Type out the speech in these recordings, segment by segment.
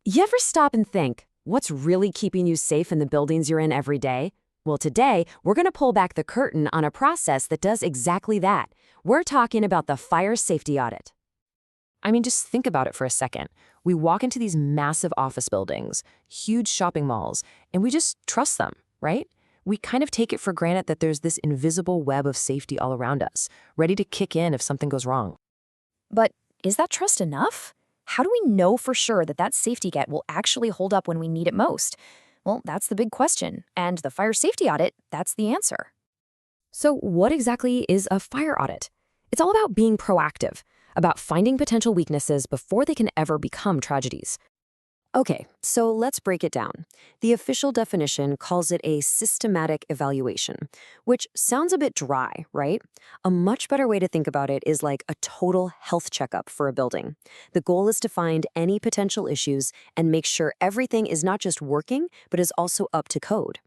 You ever stop and think, what's really keeping you safe in the buildings you're in every day? Well, today, we're going to pull back the curtain on a process that does exactly that. We're talking about the fire safety audit. I mean, just think about it for a second. We walk into these massive office buildings, huge shopping malls, and we just trust them, right? We kind of take it for granted that there's this invisible web of safety all around us, ready to kick in if something goes wrong. But is that trust enough? How do we know for sure that that safety net will actually hold up when we need it most? Well, that's the big question, and the fire safety audit, that's the answer. So what exactly is a fire audit? It's all about being proactive, about finding potential weaknesses before they can ever become tragedies. Okay, so let's break it down. The official definition calls it a systematic evaluation, which sounds a bit dry, right? A much better way to think about it is like a total health checkup for a building. The goal is to find any potential issues and make sure everything is not just working, but is also up to code.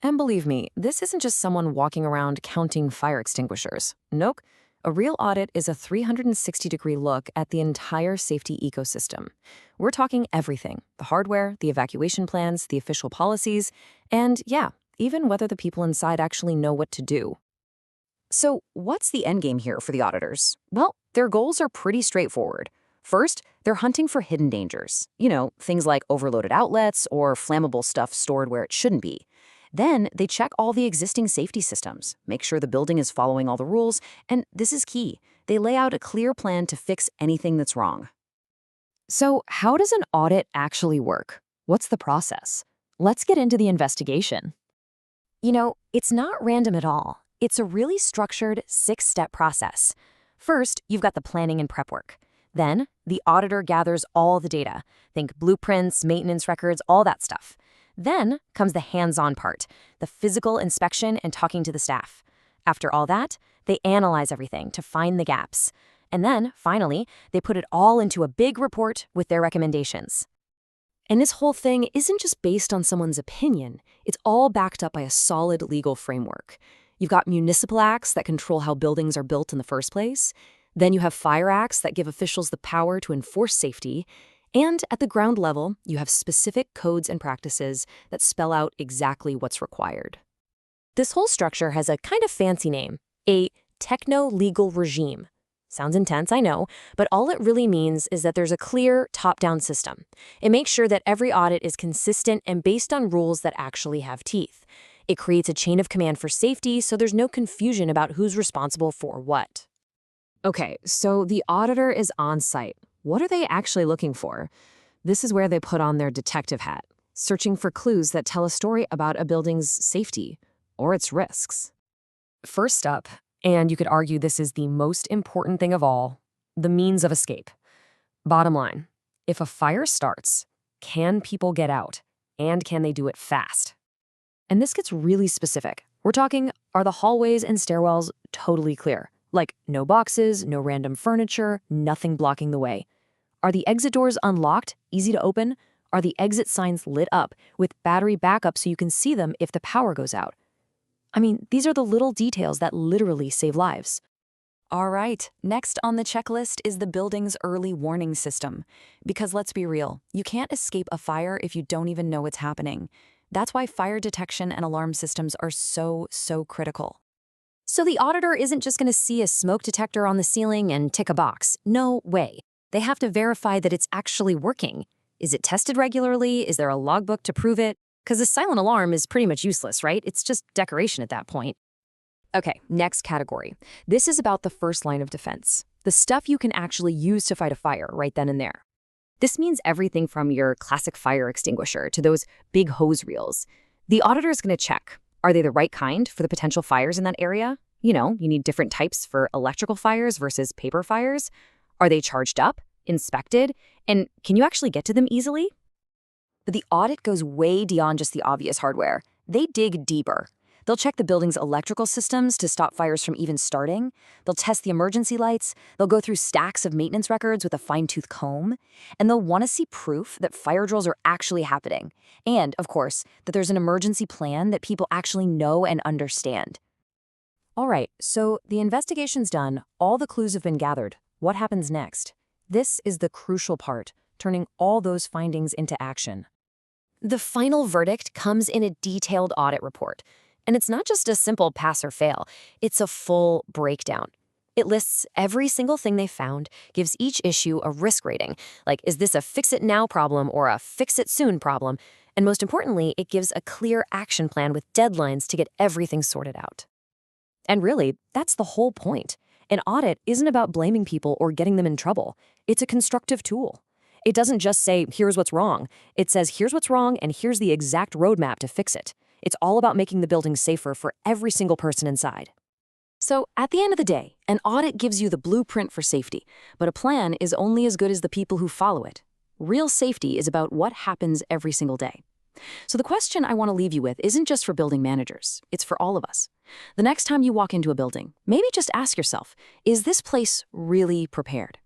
And believe me, this isn't just someone walking around counting fire extinguishers. Nope. A real audit is a 360-degree look at the entire safety ecosystem. We're talking everything: the hardware, the evacuation plans, the official policies, and yeah, even whether the people inside actually know what to do. So, what's the end game here for the auditors? Well, their goals are pretty straightforward. First, they're hunting for hidden dangers. Things like overloaded outlets or flammable stuff stored where it shouldn't be. Then they check all the existing safety systems, make sure the building is following all the rules, and this is key. They lay out a clear plan to fix anything that's wrong. So, how does an audit actually work? What's the process? Let's get into the investigation. It's not random at all. It's a really structured 6-step process. First, you've got the planning and prep work. Then, the auditor gathers all the data. Think blueprints, maintenance records, all that stuff. Then comes the hands-on part, the physical inspection and talking to the staff. After all that, they analyze everything to find the gaps. And then, finally, they put it all into a big report with their recommendations. And this whole thing isn't just based on someone's opinion. It's all backed up by a solid legal framework. You've got municipal acts that control how buildings are built in the first place. Then you have fire acts that give officials the power to enforce safety. And at the ground level, you have specific codes and practices that spell out exactly what's required. This whole structure has a kind of fancy name, a techno-legal regime. Sounds intense, I know, but all it really means is that there's a clear top-down system. It makes sure that every audit is consistent and based on rules that actually have teeth. It creates a chain of command for safety, so there's no confusion about who's responsible for what. Okay, so the auditor is on site. What are they actually looking for? This is where they put on their detective hat, searching for clues that tell a story about a building's safety or its risks. First up, and you could argue this is the most important thing of all, the means of escape. Bottom line, if a fire starts, can people get out? And can they do it fast? And this gets really specific. We're talking, are the hallways and stairwells totally clear? Like no boxes, no random furniture, nothing blocking the way. Are the exit doors unlocked, easy to open? Are the exit signs lit up with battery backup so you can see them if the power goes out? I mean, these are the little details that literally save lives. All right, next on the checklist is the building's early warning system. Because let's be real, you can't escape a fire if you don't even know it's happening. That's why fire detection and alarm systems are so critical. So the auditor isn't just going to see a smoke detector on the ceiling and tick a box. No way. They have to verify that it's actually working. Is it tested regularly? Is there a logbook to prove it? Because a silent alarm is pretty much useless, right? It's just decoration at that point. Okay, next category. This is about the first line of defense, the stuff you can actually use to fight a fire right then and there. This means everything from your classic fire extinguisher to those big hose reels. The auditor is going to check, are they the right kind for the potential fires in that area? You need different types for electrical fires versus paper fires. Are they charged up, inspected, and can you actually get to them easily? But the audit goes way beyond just the obvious hardware. They dig deeper. They'll check the building's electrical systems to stop fires from even starting. They'll test the emergency lights. They'll go through stacks of maintenance records with a fine-tooth comb. And they'll want to see proof that fire drills are actually happening. And, of course, that there's an emergency plan that people actually know and understand. All right, so the investigation's done. All the clues have been gathered. What happens next? This is the crucial part, turning all those findings into action. The final verdict comes in a detailed audit report. And it's not just a simple pass or fail, it's a full breakdown. It lists every single thing they found, gives each issue a risk rating, like is this a fix-it-now problem or a fix-it-soon problem, and most importantly, it gives a clear action plan with deadlines to get everything sorted out. And really, that's the whole point. An audit isn't about blaming people or getting them in trouble. It's a constructive tool. It doesn't just say, here's what's wrong. It says, here's what's wrong and here's the exact roadmap to fix it. It's all about making the building safer for every single person inside. So, at the end of the day, an audit gives you the blueprint for safety, but a plan is only as good as the people who follow it. Real safety is about what happens every single day. So the question I want to leave you with isn't just for building managers, it's for all of us. The next time you walk into a building, maybe just ask yourself, is this place really prepared?